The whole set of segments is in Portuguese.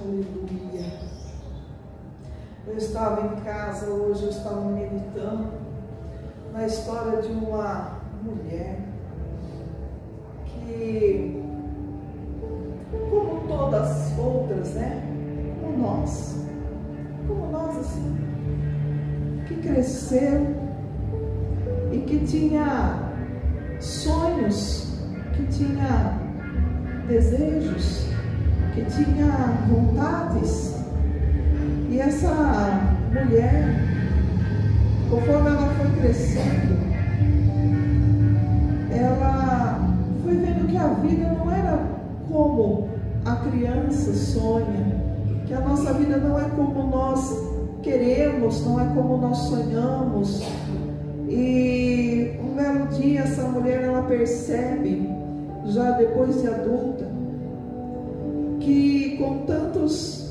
Aleluia. Eu estava em casa hoje, eu estava meditando na história de uma mulher que, como todas as outras, né? Como nós assim, que cresceu e que tinha sonhos, que tinha desejos, que tinha vontades. E essa mulher, conforme ela foi crescendo, ela foi vendo que a vida não era como a criança sonha, que a nossa vida não é como nós queremos, não é como nós sonhamos. E um belo dia essa mulher, ela percebe, já depois de adulta, que com tantos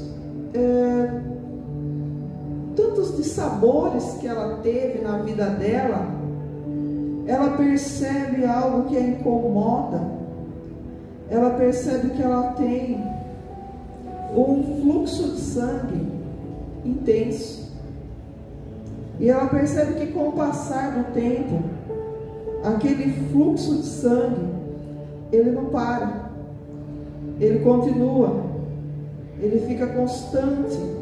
dissabores que ela teve na vida dela, ela percebe algo que a incomoda. Ela percebe que ela tem um fluxo de sangue intenso. E ela percebe que com o passar do tempo, aquele fluxo de sangue, ele não para, ele continua, ele fica constante.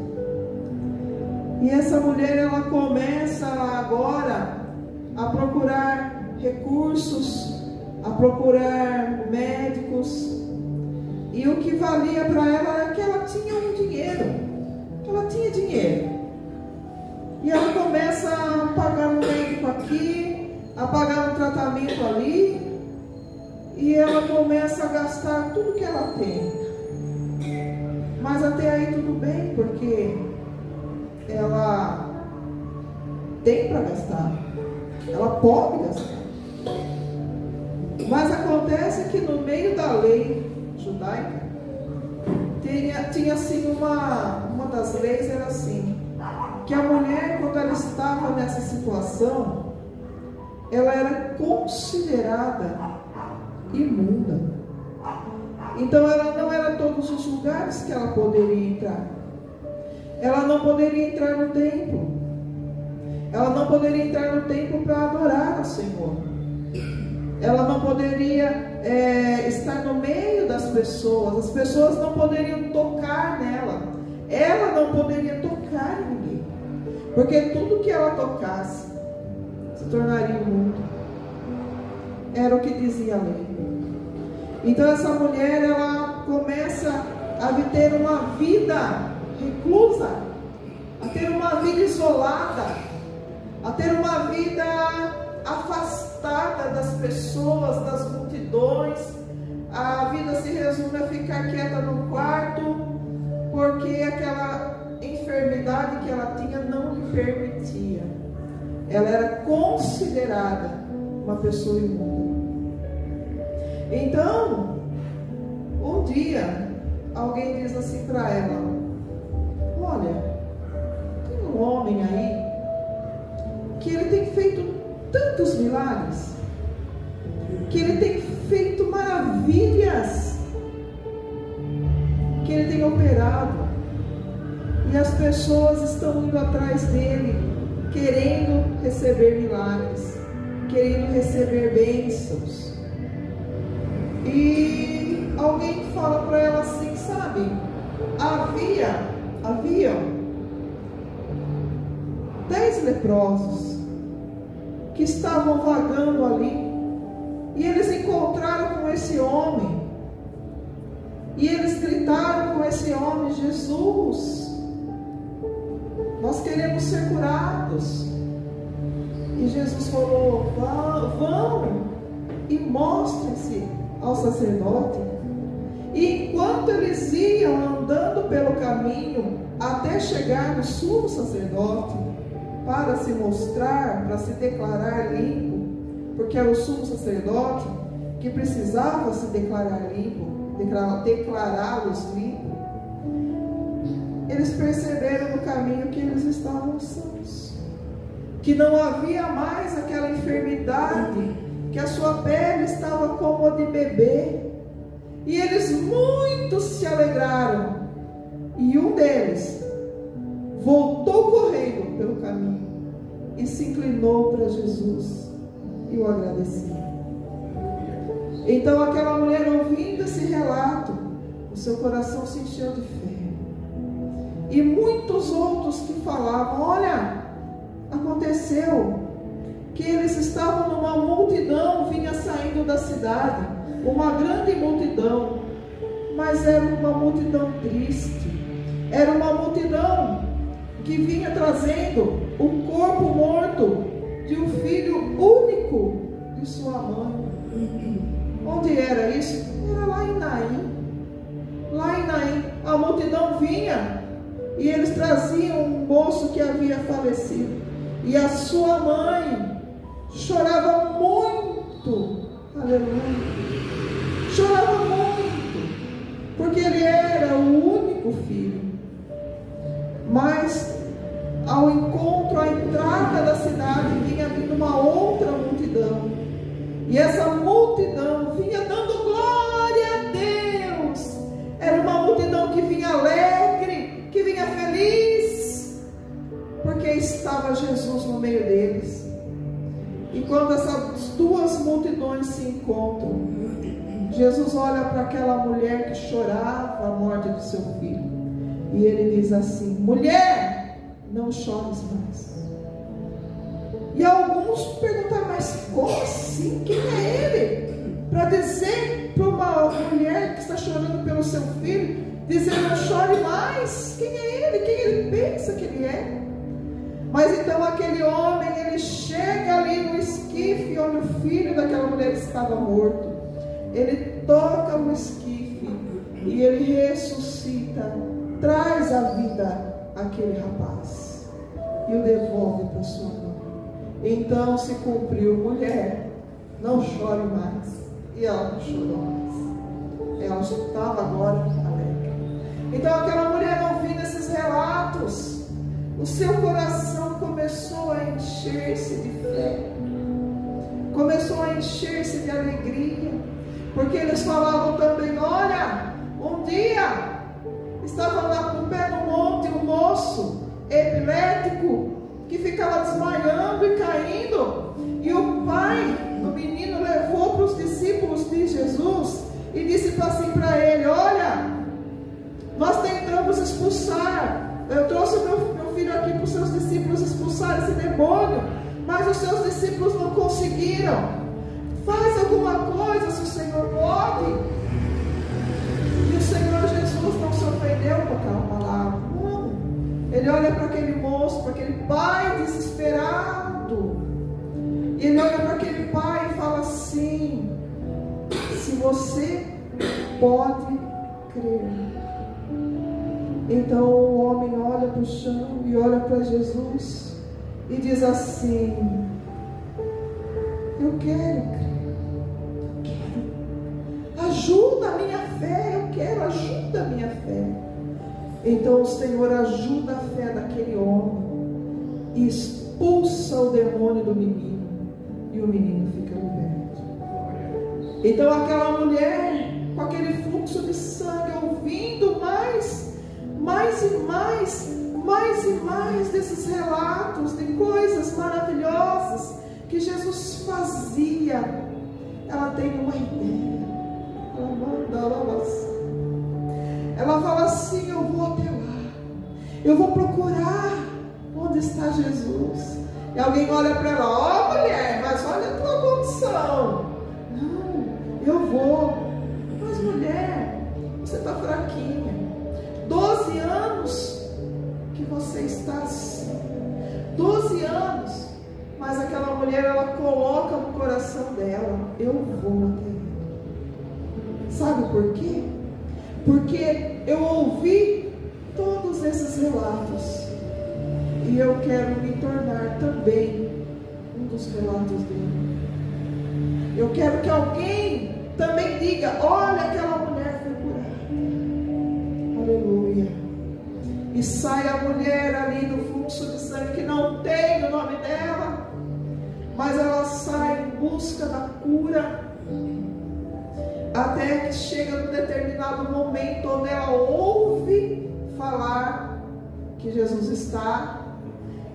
E essa mulher, ela começa agora a procurar recursos, a procurar médicos. E o que valia para ela era que ela tinha um dinheiro, ela tinha dinheiro. E ela começa a pagar um médico aqui, a pagar um tratamento ali, e ela começa a gastar tudo que ela tem. Mas até aí tudo bem, porque ela tem para gastar, ela pode gastar. Mas acontece que no meio da lei judaica tinha assim uma das leis, era assim, que a mulher, quando ela estava nessa situação, ela era considerada imunda. Então ela não era todos os lugares que ela poderia entrar. Ela não poderia entrar no templo. Ela não poderia entrar no templo para adorar ao Senhor. Ela não poderia estar no meio das pessoas. As pessoas não poderiam tocar nela. Ela não poderia tocar em ninguém. Porque tudo que ela tocasse se tornaria imundo. Era o que dizia a lei. Então essa mulher, ela começa a ter uma vida reclusa, a ter uma vida isolada, a ter uma vida afastada das pessoas, das multidões. A vida se resume a ficar quieta no quarto, porque aquela enfermidade que ela tinha não lhe permitia. Ela era considerada uma pessoa imunda. Então, um dia, alguém diz assim para ela: olha, tem um homem aí que ele tem feito tantos milagres, que ele tem feito maravilhas, que ele tem operado, e as pessoas estão indo atrás dele, querendo receber milagres, querendo receber bênçãos. E alguém fala para ela assim, sabe, haviam 10 leprosos que estavam vagando ali, e eles encontraram com esse homem, e eles gritaram com esse homem: Jesus, nós queremos ser curados. E Jesus falou: vão e mostrem-se ao sacerdote. E enquanto eles iam andando pelo caminho até chegar no sumo sacerdote, para se mostrar, para se declarar limpo, porque era o sumo sacerdote que precisava se declarar limpo, declará-los limpos, eles perceberam no caminho que eles estavam sãos, que não havia mais aquela enfermidade, que a sua pele estava como a de bebê. E eles muito se alegraram. E um deles voltou correndo pelo caminho e se inclinou para Jesus e o agradeceu. Então aquela mulher, ouvindo esse relato, o seu coração se encheu de fé. E muitos outros que falavam: olha, aconteceu que eles estavam numa multidão, vinha saindo da cidade, uma grande multidão, mas era uma multidão triste, era uma multidão que vinha trazendo o corpo morto de um filho único de sua mãe. Onde era isso? Era lá em Naim. Lá em Naim, a multidão vinha e eles traziam um moço que havia falecido, e a sua mãe chorava muito, aleluia, chorava muito, porque ele era o único filho. Mas ao encontro, à entrada da cidade, vinha vindo uma outra multidão, e essa multidão vinha dando glória a Deus. Era uma multidão que vinha alegre, que vinha feliz, porque estava Jesus no meio deles. E quando essas duas multidões se encontram, Jesus olha para aquela mulher que chorava a morte de seu filho, e ele diz assim: mulher, não chores mais. E alguns perguntam: mas como assim? Quem é ele? Para dizer para uma mulher que está chorando pelo seu filho, dizer: não chore mais. Quem é ele? Quem ele pensa que ele é? Mas então aquele homem, ele chega ali no esquife onde o filho daquela mulher estava morto. Ele toca no esquife e ele ressuscita, traz à vida aquele rapaz e o devolve para sua mãe. Então se cumpriu: mulher, não chore mais. E ela não chorou mais. Ela estava agora alegre. Então aquela mulher, ouvindo esses relatos, o seu coração começou a encher-se de fé, começou a encher-se de alegria, porque eles falavam também: olha, um dia estava lá no pé do monte um moço epilético que ficava desmaiando e caindo, e o pai do menino levou para os discípulos de Jesus e disse assim para ele: olha, nós tentamos expulsar, eu trouxe o meu filho aqui para os seus discípulos expulsar esse demônio, mas os seus discípulos não conseguiram. Faz alguma coisa, se o Senhor pode. E o Senhor Jesus não se ofendeu com aquela palavra. Não. Ele olha para aquele moço, para aquele pai desesperado. E ele olha para aquele pai e fala assim: se você pode crer. Então o homem olha para o chão e olha para Jesus e diz assim: eu quero crer. Ajuda a minha fé, eu quero, ajuda a minha fé. Então o Senhor ajuda a fé daquele homem e expulsa o demônio do menino, e o menino fica liberto. Então aquela mulher, com aquele fluxo de sangue, ouvindo mais e mais desses relatos de coisas maravilhosas que Jesus fazia, ela tem uma ideia. Ela fala assim: eu vou até lá, eu vou procurar onde está Jesus. E alguém olha para ela: ó, mulher, mas olha a tua condição. Não, eu vou. Mas mulher, você está fraquinha, 12 anos que você está assim, 12 anos. Mas aquela mulher, ela coloca no coração dela: eu vou até ele. Sabe por quê? Porque eu ouvi todos esses relatos e eu quero me tornar também um dos relatos dele. Eu quero que alguém também diga: olha, aquela mulher foi curada. Aleluia. E sai a mulher ali do fluxo de sangue, que não tem o nome dela, mas ela sai em busca da cura, até que chega num determinado momento onde ela ouve falar que Jesus está.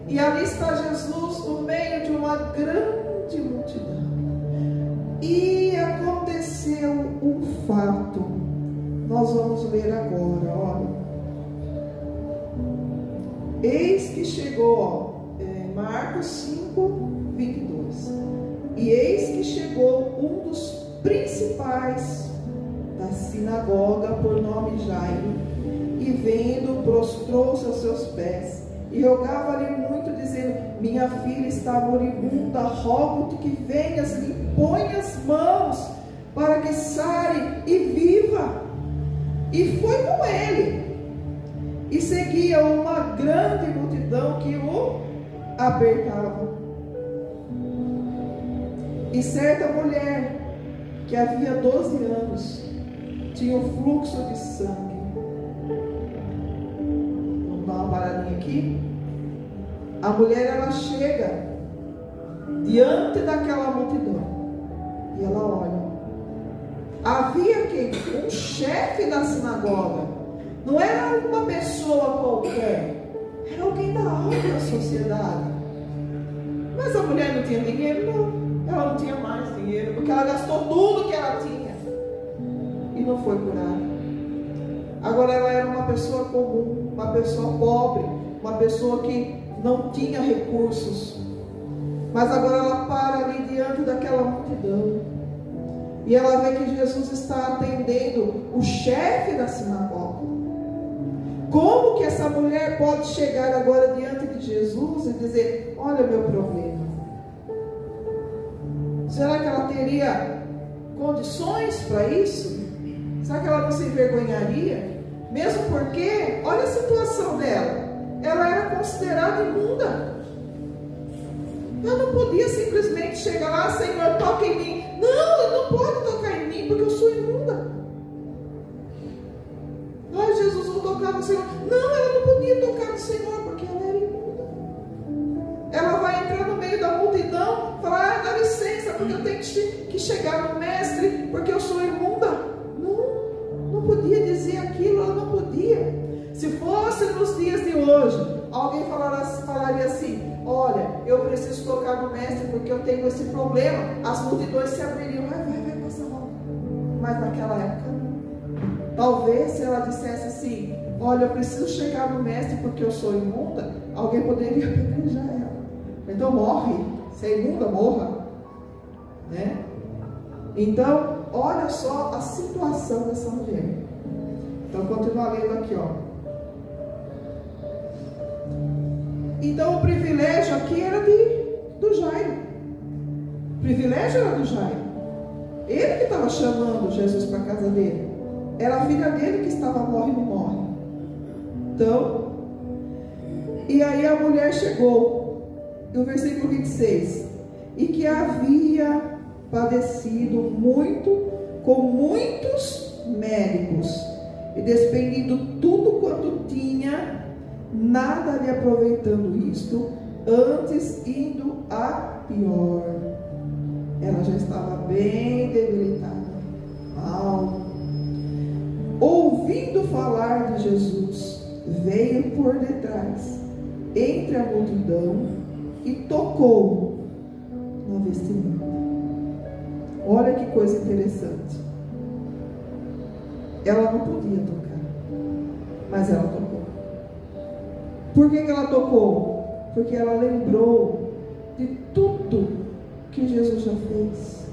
E ali está Jesus no meio de uma grande multidão. E aconteceu um fato. Nós vamos ler agora, olha. Eis que chegou, Marcos 5, 22. E eis que chegou um dos principais da sinagoga, por nome Jairo, e vendo, prostrou-se aos seus pés, e rogava-lhe muito, dizendo: minha filha está moribunda, rogo-te que venhas, lhe põe as mãos, para que sare e viva. E foi com ele, e seguia uma grande multidão que o apertava. E certa mulher, que havia 12 anos, tinha um fluxo de sangue. Vamos dar uma paradinha aqui. A mulher, ela chega diante daquela multidão e ela olha. Havia quem? Um chefe da sinagoga. Não era uma pessoa qualquer, era alguém da alta sociedade. Mas a mulher não tinha dinheiro, não. Ela não tinha mais dinheiro, porque ela gastou tudo que ela tinha e não foi curada. Agora ela era uma pessoa comum, uma pessoa pobre, uma pessoa que não tinha recursos. Mas agora ela para ali diante daquela multidão e ela vê que Jesus está atendendo o chefe da sinagoga. Como que essa mulher pode chegar agora diante de Jesus e dizer: olha meu problema? Será que ela teria condições para isso? Será que ela não se envergonharia? Mesmo porque, olha a situação dela. Ela era considerada imunda. Ela não podia simplesmente chegar lá: Senhor, toca em mim. Não, ele não pode tocar em mim, porque eu sou imunda. Ai, Jesus, vou tocar no Senhor. Não, ela não podia tocar no Senhor, porque ela era imunda. Ela vai entrar no meio da multidão e falar: dá licença, porque eu tenho que chegar no mestre, porque eu sou imunda. Não podia dizer aquilo, ela não podia. Se fosse nos dias de hoje, alguém falaria assim: olha, eu preciso tocar no mestre porque eu tenho esse problema. As multidões se abririam: vai, passa mal. Mas naquela época não. Talvez se ela dissesse assim: olha, eu preciso chegar no mestre porque eu sou imunda, alguém poderia apedrejar ela. Então morre, se é imunda, morra, né? Então, olha só a situação dessa mulher. Então, continua lendo aqui, ó. Então, o privilégio aqui era do Jairo. O privilégio era do Jairo. Ele que estava chamando Jesus para a casa dele. Era a filha dele que estava morre. Então, e aí a mulher chegou, no versículo 26, e que havia padecido muito com muitos médicos, e despendido tudo quanto tinha, nada lhe aproveitando isto, antes indo a pior. Ela já estava bem debilitada, mal. Ouvindo falar de Jesus, veio por detrás, entre a multidão, e tocou na vestimenta. Olha que coisa interessante. Ela não podia tocar, mas ela tocou. Por que ela tocou? Porque ela lembrou de tudo que Jesus já fez,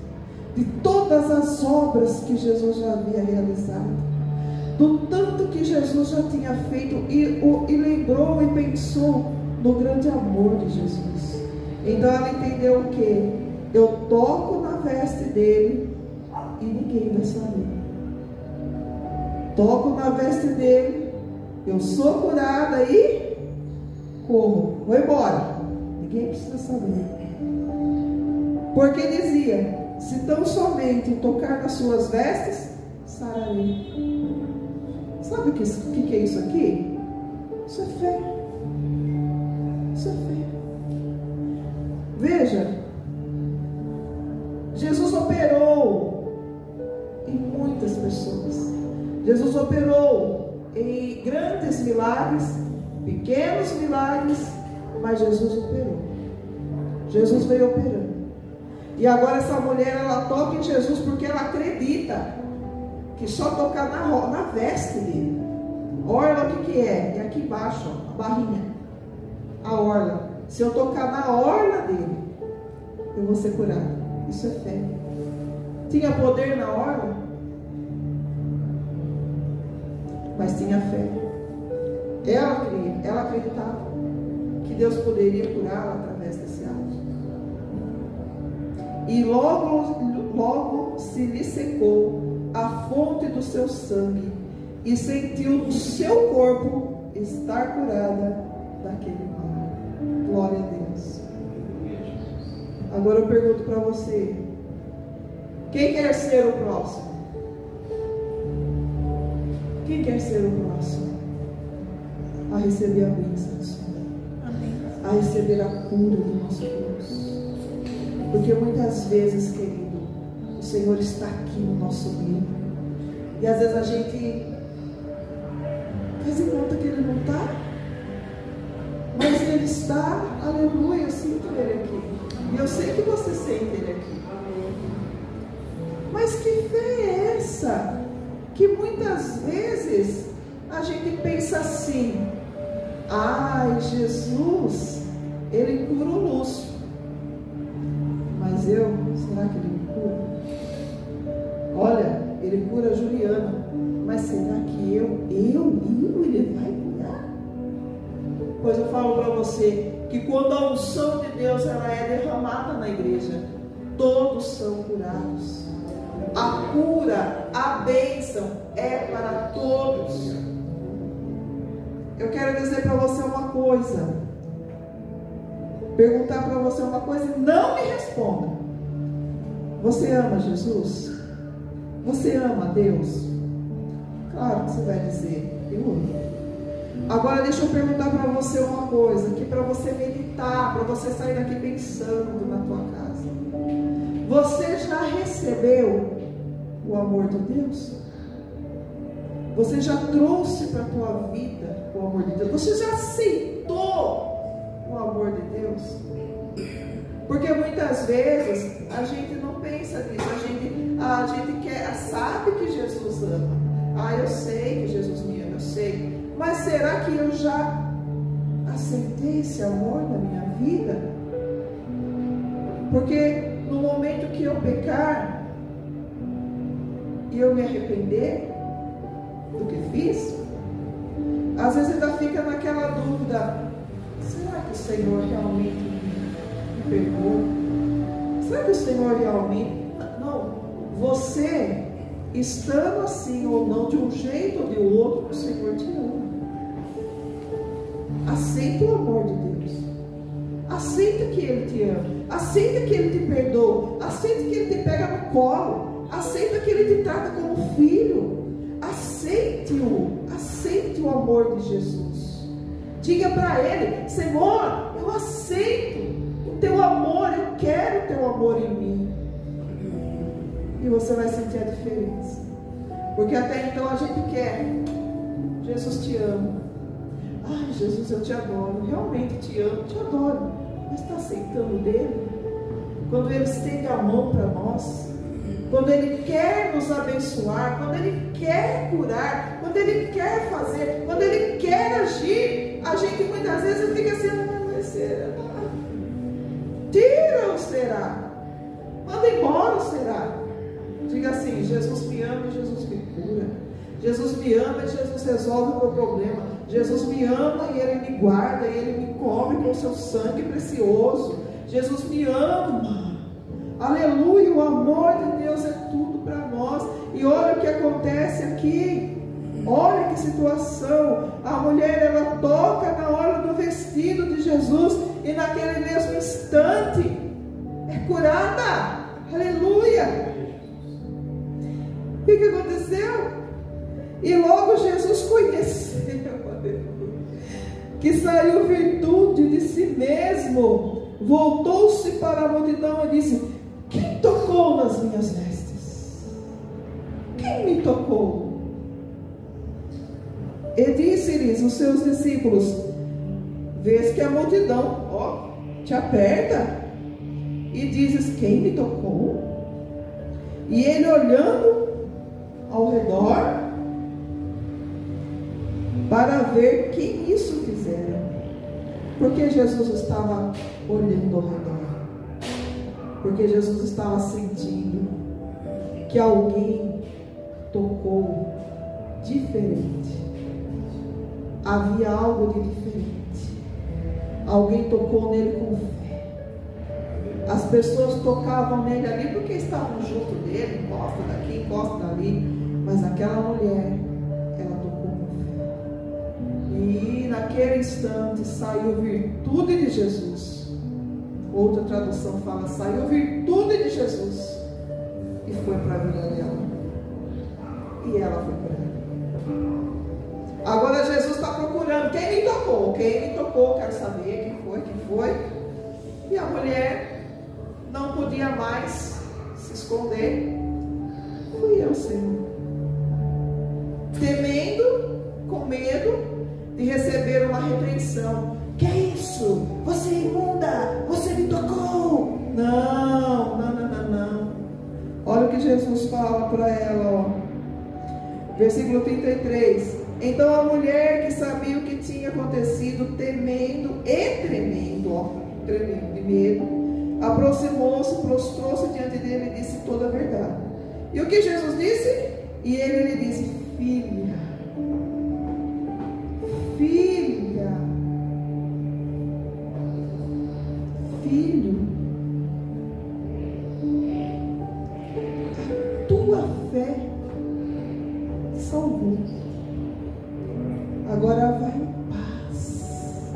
de todas as obras que Jesus já havia realizado, do tanto que Jesus já tinha feito, e lembrou e pensou no grande amor de Jesus. Então ela entendeu o que? Eu toco na veste dele e ninguém vai saber. Toco na veste dele, eu sou curada e corro, vou embora, ninguém precisa saber. Porque dizia: se tão somente tocar nas suas vestes, sararei. Sabe o que é isso aqui? Isso é fé. Isso é fé. Veja, Jesus operou em muitas pessoas. Jesus operou em grandes milagres Pequenos milagres, mas Jesus operou. Jesus veio operando. E agora essa mulher, ela toca em Jesus porque ela acredita que só tocar na veste dele. Orla, o que é? É aqui embaixo, ó, a barrinha. A orla. Se eu tocar na orla dele, eu vou ser curado. Isso é fé. Tinha poder na orla, mas tinha fé. Ela cria, ela acreditava que Deus poderia curá-la através desse ato. E logo se lhe secou a fonte do seu sangue e sentiu no seu corpo estar curada daquele mal. Glória a Deus. Agora eu pergunto para você: quem quer ser o próximo? Quem quer ser o próximo a receber a bênção do Senhor? A receber a cura do nosso Deus? Porque muitas vezes, querido, o Senhor está aqui no nosso meio. E às vezes a gente faz em conta que Ele não está. Mas Ele está, aleluia, eu sinto Ele aqui. E eu sei que você sente Ele aqui. Mas que fé é essa? Que muitas vezes a gente pensa assim: ai, Jesus, Ele cura o Lúcio. Mas será que Ele me cura? Olha, Ele cura a Juliana. Mas será que Ele vai curar? Pois eu falo para você que quando a unção de Deus ela é derramada na igreja, todos são curados. A cura, a bênção é para todos. Eu quero dizer para você uma coisa, perguntar para você uma coisa e não me responda. Você ama Jesus? Você ama Deus? Claro que você vai dizer: eu amo. Agora deixa eu perguntar para você uma coisa, que para você meditar, para você sair daqui pensando na tua casa. Você já recebeu o amor de Deus? Você já trouxe para a tua vida o amor de Deus? Você já aceitou o amor de Deus? Porque muitas vezes a gente não pensa nisso. A gente sabe que Jesus ama. Eu sei que Jesus me ama, eu sei. Mas será que eu já aceitei esse amor na minha vida? Porque no momento que eu pecar e eu me arrepender do que fiz, às vezes ainda fica naquela dúvida: será que o Senhor realmente me perdoou? Será que o Senhor realmente... Não, você estando assim ou não, de um jeito ou de outro, o Senhor te ama. Aceita o amor de Deus. Aceita que Ele te ama. Aceita que Ele te perdoa. Aceita que Ele te pega no colo. Aceita que Ele te trata como filho. Aceite-o. Aceite o amor de Jesus. Diga para Ele: Senhor, eu aceito o teu amor. Eu quero o teu amor em mim. E você vai sentir a diferença. Porque até então a gente quer: Jesus, te amo. Ai, Jesus, eu te adoro. Realmente te amo, te adoro. Mas está aceitando dele? Quando Ele estende a mão para nós, quando Ele quer nos abençoar, quando Ele quer curar, quando Ele quer fazer, quando Ele quer agir, a gente muitas vezes fica assim: mas será? Tira ou será? Manda embora ou será? Diga assim: Jesus me ama e Jesus me cura. Jesus me ama e Jesus resolve o meu problema. Jesus me ama e Ele me guarda e Ele me cobre com o seu sangue precioso. Jesus me ama. Aleluia, o amor de Deus é tudo para nós. E olha o que acontece aqui. Olha que situação. A mulher, ela toca na hora do vestido de Jesus e naquele mesmo instante é curada. Aleluia. O que aconteceu? E logo Jesus conheceu que saiu virtude de si mesmo, voltou-se para a multidão e disse: quem tocou nas minhas vestes? Quem me tocou? E disse-lhes os seus discípulos: vês que a multidão, ó, te aperta e dizes: quem me tocou? E ele, olhando ao redor para ver quem isso fizera, porque Jesus estava olhando ao redor, porque Jesus estava sentindo que alguém tocou diferente. Havia algo de diferente. Alguém tocou nele com fé. As pessoas tocavam nele ali porque estavam junto dele, encosta daqui, encosta dali. Mas aquela mulher, ela tocou com fé. E naquele instante saiu virtude de Jesus. Outra tradução fala: saiu virtude de Jesus. E foi para a vida dela. E ela foi curada. Agora Jesus está procurando quem me tocou. Quem me tocou, quero saber quem foi. E a mulher não podia mais se esconder. Fui eu, Senhor. Temendo, com medo de receber uma repreensão. Que é isso? Você é imunda, você me tocou. Não. Olha o que Jesus fala para ela, ó. Versículo 33. Então a mulher, que sabia o que tinha acontecido, temendo e tremendo, ó, tremendo de medo, aproximou-se, prostrou-se diante dele e disse toda a verdade. E o que Jesus disse? E ele lhe disse: filha, filho, tua fé salvou. Agora vai em paz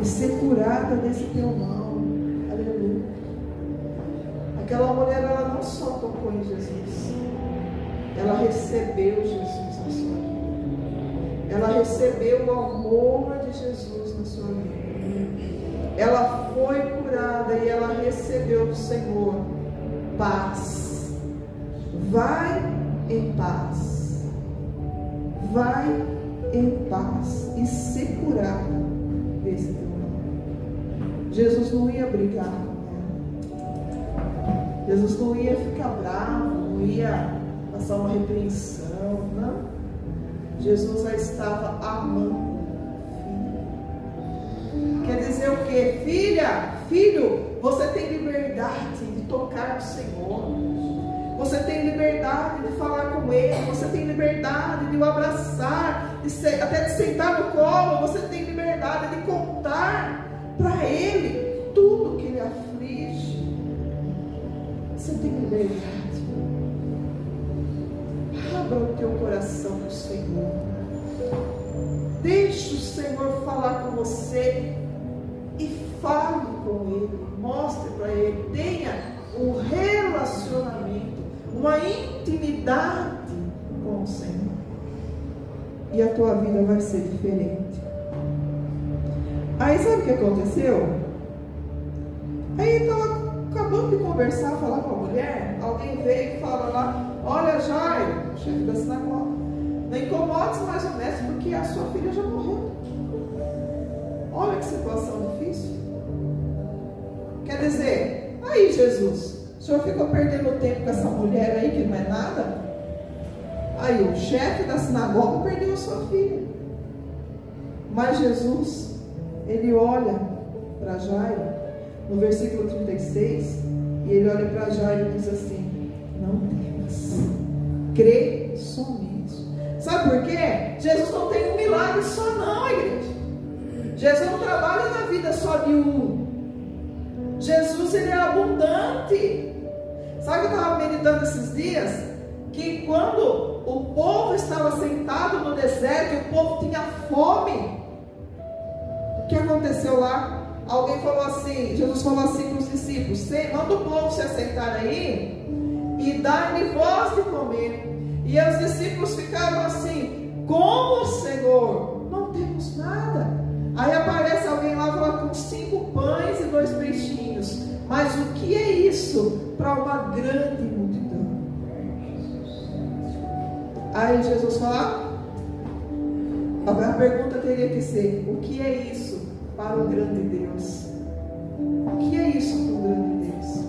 e ser curada desse teu mal. Aleluia. Aquela mulher, ela não só tocou em Jesus, ela recebeu Jesus na sua vida. Ela recebeu o amor de Jesus na sua vida. Ela foi curada e ela recebeu do Senhor paz. Vai em paz. Vai em paz e ser curada desse teu mal. Jesus não ia brigar com ela. Jesus não ia ficar bravo, não ia passar uma repreensão, não. Jesus a estava amando. Quer dizer o quê? Filha, filho, você tem liberdade de tocar no Senhor. Você tem liberdade de falar com Ele. Você tem liberdade de o abraçar, até de sentar no colo. Você tem liberdade de contar para Ele tudo que Ele aflige. Você tem liberdade. Abra o teu coração para o Senhor. Deixe o Senhor falar com você e fale com Ele. Mostre para Ele. Tenha um relacionamento, uma intimidade com o Senhor. E a tua vida vai ser diferente. Aí sabe o que aconteceu? Aí ele estava acabando de conversar, falar com a mulher. Alguém veio e fala lá: olha, Jairo, chefe da sinagoga, não incomodes mais o mestre, porque a sua filha já morreu. Olha que situação difícil. Quer dizer, aí Jesus, o senhor ficou perdendo tempo com essa mulher aí que não é nada? Aí o chefe da sinagoga perdeu a sua filha. Mas Jesus, ele olha para Jairo, no versículo 36, e ele olha para Jairo e diz assim: não temas, crê somente. Sabe por quê? Jesus não tem um milagre só não, igreja. Jesus não trabalha na vida só de um. Jesus, ele é abundante. Sabe o que eu estava meditando esses dias? Que quando o povo estava sentado no deserto e o povo tinha fome, o que aconteceu lá? Alguém falou assim, Jesus falou assim para os discípulos: manda o povo se assentar aí e dá-lhe voz de comer. E os discípulos ficaram assim: como, Senhor? Não temos nada. Aí aparece alguém lá e fala: com 5 pães e 2 peixinhos. Mas o que é isso para uma grande multidão? Aí Jesus fala, a pergunta teria que ser: o que é isso para um grande Deus. O que é isso para um grande Deus?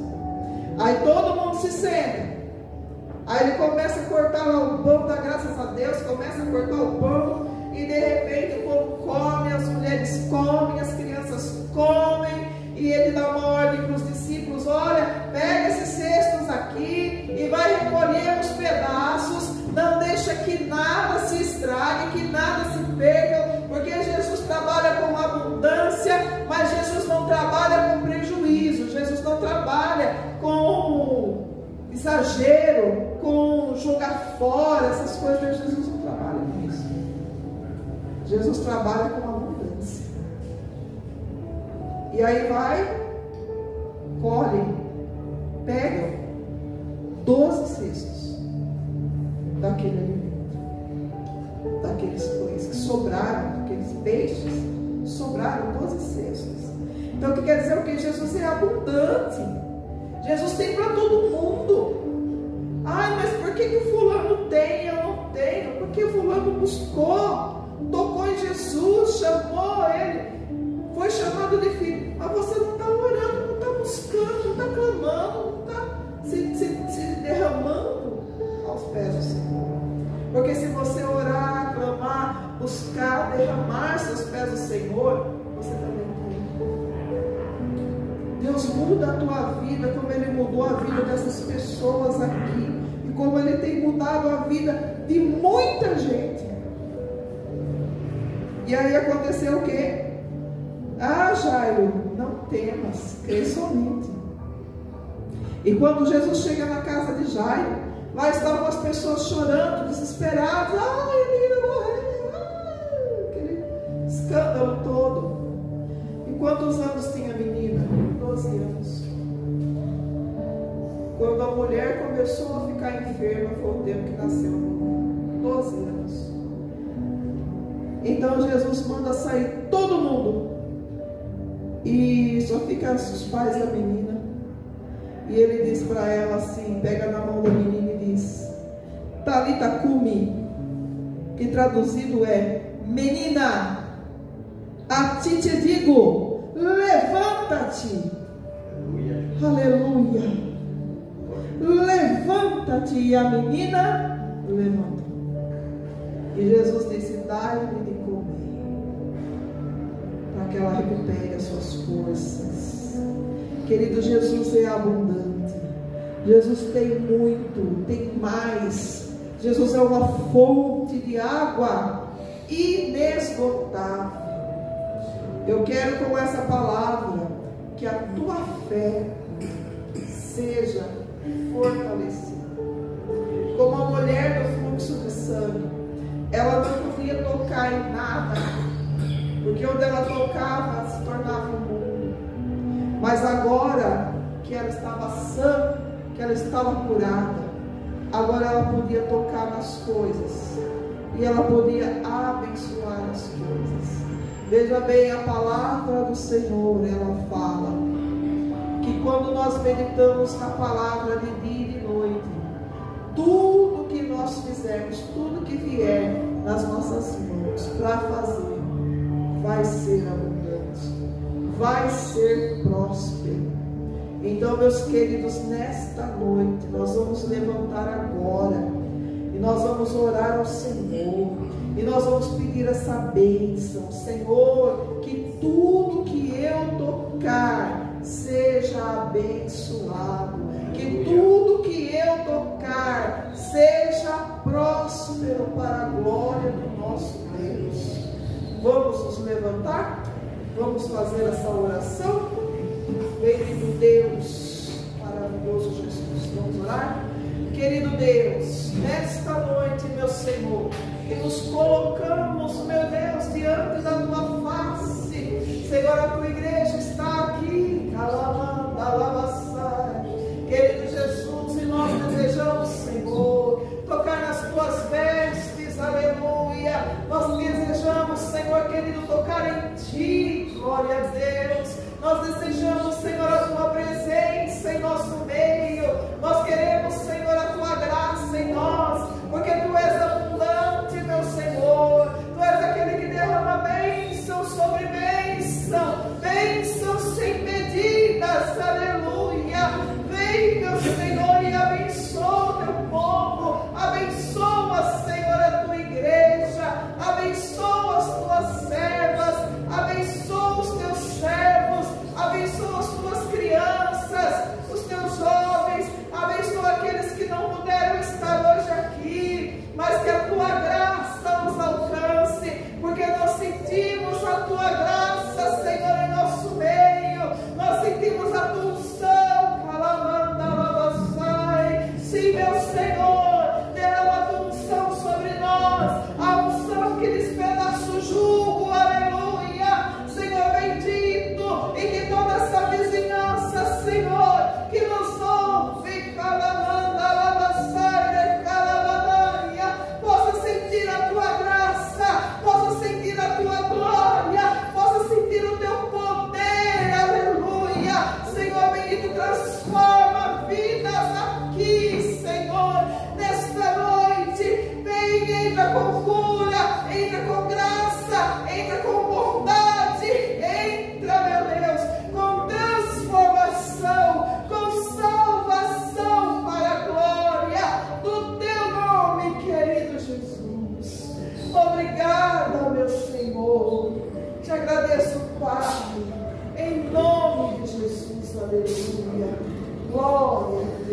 Aí todo mundo se senta. Aí ele começa a cortar lá o pão, dá graças a Deus, começa a cortar o pão, e de repente o povo come, as mulheres comem, as crianças comem, e ele dá uma ordem para os discípulos: olha, pega esses cestos aqui e vai recolher os pedaços, não deixa que nada se estrague, que nada se perca, porque Jesus trabalha com abundância, mas Jesus não trabalha com prejuízo, Jesus não trabalha com exagero, com jogar fora, essas coisas. Jesus não trabalha com isso. Jesus trabalha com abundância. E aí vai, colhe, pega 12 cestos daquele alimento, daqueles pães que sobraram, daqueles peixes, sobraram 12 cestos. Então o que quer dizer? O que? Jesus é abundante. Jesus tem para todo mundo. Ai, mas por que o fulano tem, eu não tenho? Porque o fulano buscou, tocou em Jesus, chamou ele, foi chamado de filho. Mas você não está orando, não está buscando, não está clamando, não está se derramando aos pés do Senhor. Porque se você orar, clamar, buscar, derramar-se aos pés do Senhor, você também tem. Deus muda a tua vida como Ele mudou a vida dessas pessoas aqui, e como Ele tem mudado a vida de muita gente. E aí aconteceu o quê? Ah, Jairo, não temas, crê somente. E quando Jesus chega na casa de Jairo, lá estavam as pessoas chorando, desesperadas. Ah, ele ia morrer. Aquele escândalo todo. E quantos anos tinha a menina? 12 anos. Quando a mulher começou a ficar enferma, foi o tempo que nasceu a menina. 12 anos. Então Jesus manda sair todo mundo, e só ficam os pais da menina. E ele diz para ela assim, pega na mão da menina e diz: Talita cumi, que traduzido é: menina, a ti te digo, levanta-te. Aleluia. Levanta-te. E a menina levantou. E Jesus disse: dai-lhe de comer, para que ela recupere as suas forças. Querido, Jesus é abundante. Jesus tem muito, tem mais. Jesus é uma fonte de água inesgotável. Eu quero, com essa palavra, que a tua fé seja fortalecida. Como a mulher do fluxo de sangue, ela não podia tocar em nada, porque onde ela tocava se tornava um mundo. Mas agora que ela estava sã, que ela estava curada, agora ela podia tocar nas coisas, e ela podia abençoar as coisas. Veja bem, a palavra do Senhor, ela fala que quando nós meditamos na palavra de dia e de noite, tudo que nós fizermos, tudo que vier nas nossas mãos para fazer, vai ser abundante, vai ser próspero. Então, meus queridos, nesta noite nós vamos levantar agora e nós vamos orar ao Senhor, e nós vamos pedir essa bênção. Senhor, que tudo que eu tocar seja abençoado, que tudo que eu tocar seja próspero para a glória do nosso Deus. Vamos nos levantar? Vamos fazer essa oração? Querido Deus, maravilhoso Jesus, vamos orar? Querido Deus, nesta noite, meu Senhor, que nos colocamos, meu Deus, diante da tua face. Senhor, a tua igreja está aqui, querido Jesus, e nós desejamos, Senhor, tocar nas tuas vestes, aleluia. Nós desejamos, Senhor querido, tocar em ti, glória a Deus. Nós desejamos, Senhor, a tua presença em nosso meio. Nós queremos, Senhor, a tua graça em nós, porque tu és abundante, meu Senhor. Tu és aquele que derrama bênção sobre bênção. obrigada, meu Senhor. Te agradeço, Pai, em nome de Jesus, aleluia. Glória a Deus.